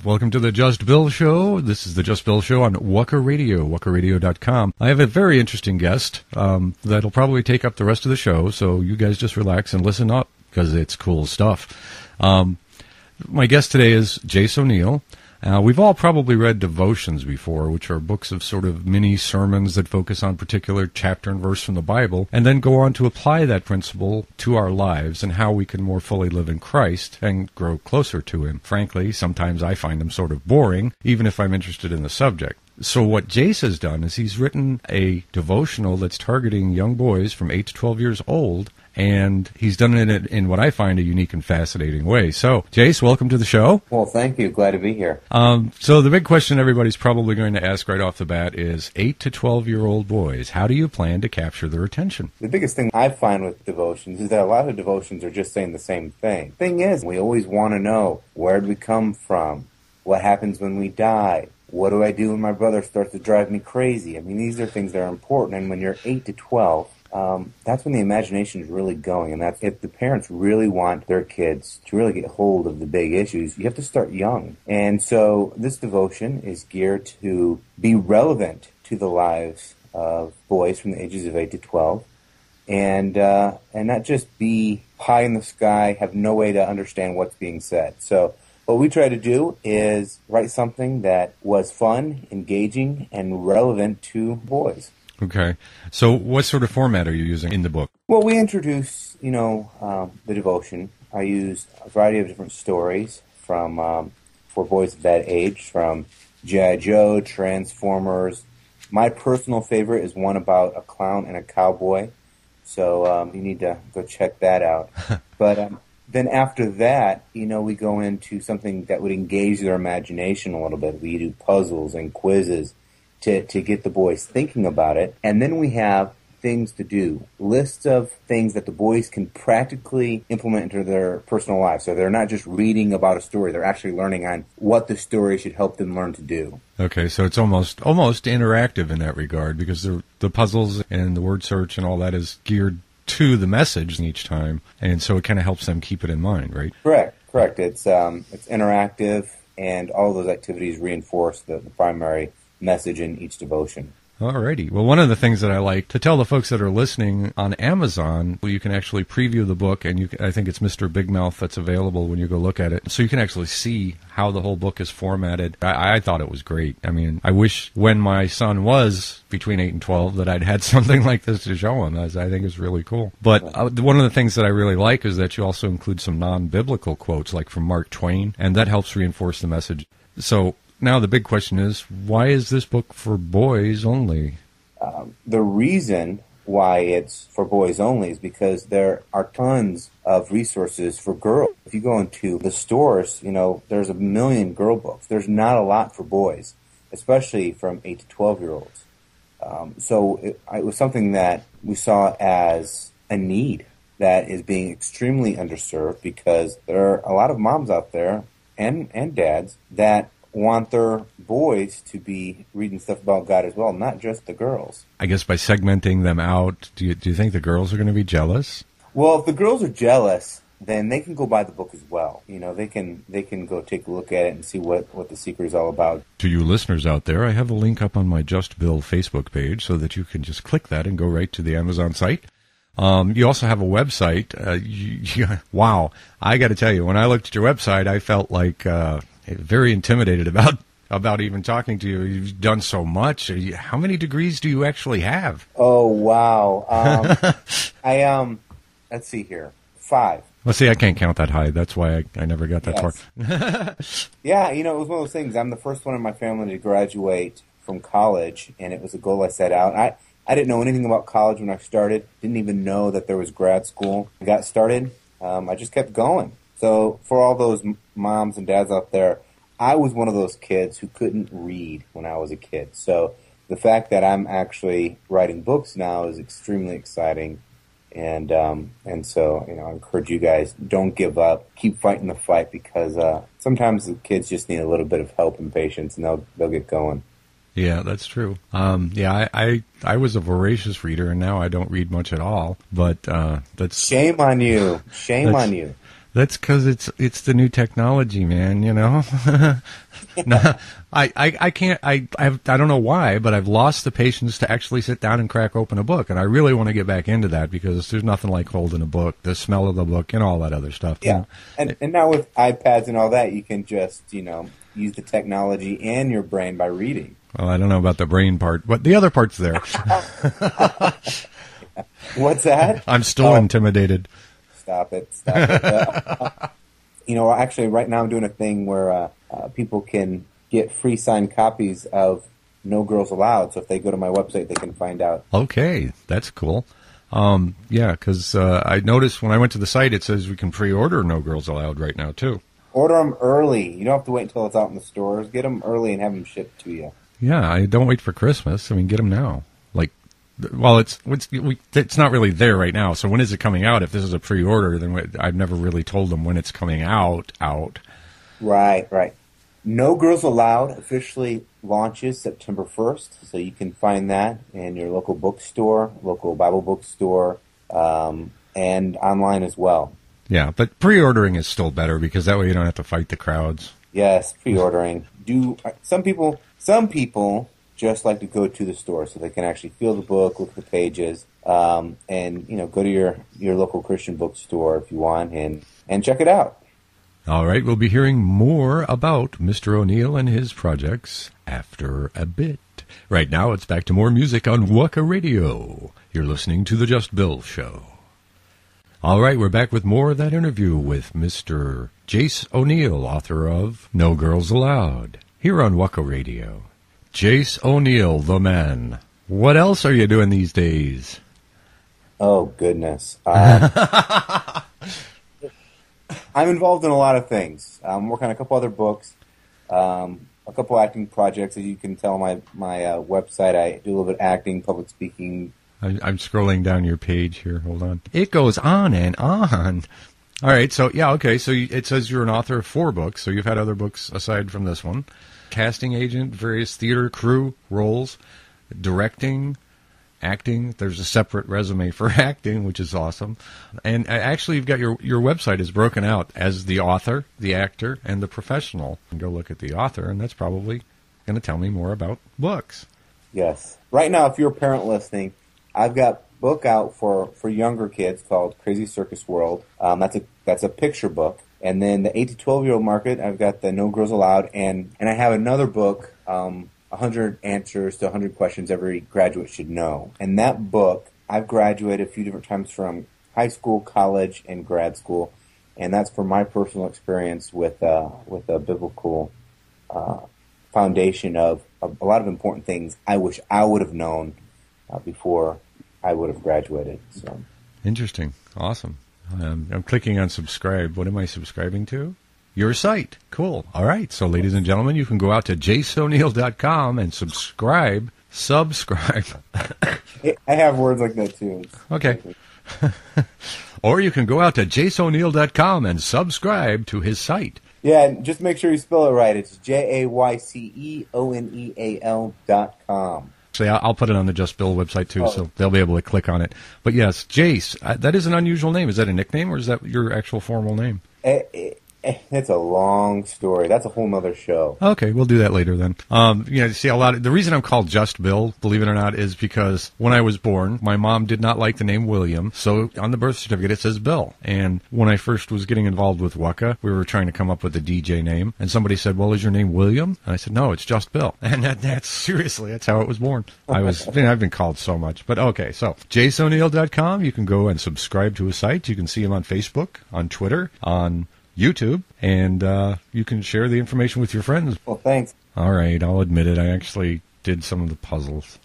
Welcome to the Just Bill Show. This is the Just Bill Show on WUCA Radio, WUCARadio.com. I have a very interesting guest that'll probably take up the rest of the show, so you guys just relax and listen up, because it's cool stuff. My guest today is JAYCE O'Neill. We've all probably read devotions before, which are books of sort of mini sermons that focus on particular chapter and verse from the Bible, and then go on to apply that principle to our lives and how we can more fully live in Christ and grow closer to Him. Frankly, sometimes I find them sort of boring, even if I'm interested in the subject. So what JAYCE has done is he's written a devotional that's targeting young boys from 8 to 12 years old, and he's done it in what I find a unique and fascinating way. So, JAYCE, welcome to the show. Well, thank you. Glad to be here. So the big question everybody's probably going to ask right off the bat is 8 to 12-year-old boys, how do you plan to capture their attention? The biggest thing I find with devotions is that a lot of devotions are just saying the same thing. Thing is, we always want to know, where did we come from? What happens when we die? What do I do when my brother starts to drive me crazy? I mean, these are things that are important, and when you're 8 to 12, that's when the imagination is really going, and that's if the parents really want their kids to really get hold of the big issues, you have to start young. And so this devotion is geared to be relevant to the lives of boys from the ages of 8 to 12, and not just be pie in the sky, have no way to understand what's being said. So what we try to do is write something that was fun, engaging, and relevant to boys. Okay. So what sort of format are you using in the book? Well, we introduce, the devotion. I use a variety of different stories from for boys of that age, from G.I. Joe, Transformers. My personal favorite is one about a clown and a cowboy. So you need to go check that out. But then after that, we go into something that would engage their imagination a little bit. We do puzzles and quizzes to get the boys thinking about it. And then we have things to do, lists of things that the boys can practically implement into their personal lives. So they're not just reading about a story, they're actually learning on what the story should help them learn to do. Okay, so it's almost interactive in that regard, because the puzzles and the word search and all that is geared to the message each time, and so it kind of helps them keep it in mind, right? Correct. It's interactive, and all of those activities reinforce the primary message in each devotion. Alrighty. Well, one of the things that I like to tell the folks that are listening, on Amazon, you can actually preview the book, and I think it's Mr. Big Mouth that's available when you go look at it. So you can actually see how the whole book is formatted. I thought it was great. I mean, I wish when my son was between 8 and 12 that I'd had something like this to show him, as I think is really cool. But one of the things that I really like is that you also include some non-biblical quotes, like from Mark Twain, and that helps reinforce the message. So now the big question is, why is this book for boys only? The reason why it's for boys only is because there are tons of resources for girls. If you go into the stores, there's a million girl books. There's not a lot for boys, especially from 8 to 12-year-olds. So it was something that we saw as a need that is being extremely underserved, because there are a lot of moms out there and dads that want their boys to be reading stuff about God as well, not just the girls. I guess by segmenting them out, do you think the girls are going to be jealous? Well, if the girls are jealous, then they can go buy the book as well. They can go take a look at it and see what the secret is all about. To you listeners out there, I have a link up on my Just Bill Facebook page so that you can just click that and go right to the Amazon site. You also have a website. Wow, I got to tell you, when I looked at your website, I felt like very intimidated about even talking to you. You've done so much. How many degrees do you actually have? Oh, wow. Let's see here. 5. Let's see, I can't count that high. That's why I never got that far. Yeah, it was one of those things. I'm the first one in my family to graduate from college, and it was a goal I set out. I didn't know anything about college when I started. Didn't even know that there was grad school. I got started. I just kept going. So for all those moms and dads out there, I was one of those kids who couldn't read when I was a kid. So the fact that I'm actually writing books now is extremely exciting. And so, I encourage you guys, don't give up. Keep fighting the fight, because sometimes the kids just need a little bit of help and patience, and they'll get going. Yeah, that's true. I was a voracious reader, and now I don't read much at all. But that's shame on you. Shame on you. That's because it's the new technology, man. You know. No, I can't. I don't know why, but I've lost the patience to actually sit down and crack open a book, and I really want to get back into that because there's nothing like holding a book, the smell of the book, and all that other stuff. Yeah, and now with iPads and all that, you can just use the technology and your brain by reading. Well, I don't know about the brain part, but the other part's there. What's that? I'm still intimidated. Stop it. Actually, right now I'm doing a thing where people can get free signed copies of No Girls Allowed. So if they go to my website, they can find out. Okay, that's cool. Yeah, because I noticed when I went to the site, it says we can pre-order No Girls Allowed right now, too. Order them early. You don't have to wait until it's out in the stores. Get them early and have them shipped to you. Yeah, I don't wait for Christmas. I mean, get them now. Well, it's not really there right now. So when is it coming out? If this is a pre-order, then I've never really told them when it's coming out. Right. No Girls Allowed officially launches September 1st. So you can find that in your local bookstore, local Bible bookstore, and online as well. Yeah, but pre-ordering is still better because that way you don't have to fight the crowds. Yes, pre-ordering. Some people just like to go to the store so they can actually feel the book, look at the pages, and go to your local Christian bookstore if you want and check it out. All right, we'll be hearing more about Mr. O'Neill and his projects after a bit. Right now, it's back to more music on WUCA Radio. You're listening to The Just Bill Show. All right, we're back with more of that interview with Mr. JAYCE O'Neill, author of No Girls Allowed, here on WUCA Radio. JAYCE O'Neill, the man. What else are you doing these days? Oh, goodness. I'm involved in a lot of things. I'm working on a couple other books, a couple acting projects. As you can tell on my website, I do a little bit of acting, public speaking. I'm scrolling down your page here. Hold on. It goes on and on. All right. So, yeah, okay. So it says you're an author of 4 books. So you've had other books aside from this one. Casting agent, various theater crew roles, directing, acting. There's a separate resume for acting, which is awesome. And actually, you've got your website is broken out as the author, the actor, and the professional. And go look at the author, and that's probably going to tell me more about books. Yes. Right now, if you're a parent listening, I've got a book out for younger kids called Crazy Circus World. That's a picture book. And then the 8 to 12-year-old market, I've got the No Girls Allowed, and I have another book, 100 Answers to 100 Questions Every Graduate Should Know. And that book, I've graduated a few different times from high school, college, and grad school, and that's from my personal experience with a biblical foundation of a lot of important things I wish I would have known before I would have graduated. So interesting. Awesome. I'm clicking on subscribe. What am I subscribing to? Your site. Cool. All right. So, ladies and gentlemen, you can go out to JaceO'Neill.com and subscribe. I have words like that, too. Okay. Or you can go out to JaceO'Neill.com and subscribe to his site. Yeah, and just make sure you spell it right. It's JAYCEONEAL.com. So I'll put it on the Just Bill website, too, so they'll be able to click on it. But, yes, JAYCE, that is an unusual name. Is that a nickname, or is that your actual formal name? It's a long story. That's a whole nother show. Okay, we'll do that later then. See, the reason I'm called Just Bill, believe it or not, is because when I was born, my mom did not like the name William, so on the birth certificate it says Bill. And when I first was getting involved with WUCA, we were trying to come up with a DJ name, and somebody said, "Well, is your name William?" And I said, "No, it's Just Bill." And that's seriously, that's how it was born. I've been called so much. But okay, so JaceO'Neill.com, you can go and subscribe to his site. You can see him on Facebook, on Twitter, on YouTube, and you can share the information with your friends. Well, thanks. All right, I'll admit it. I actually did some of the puzzles.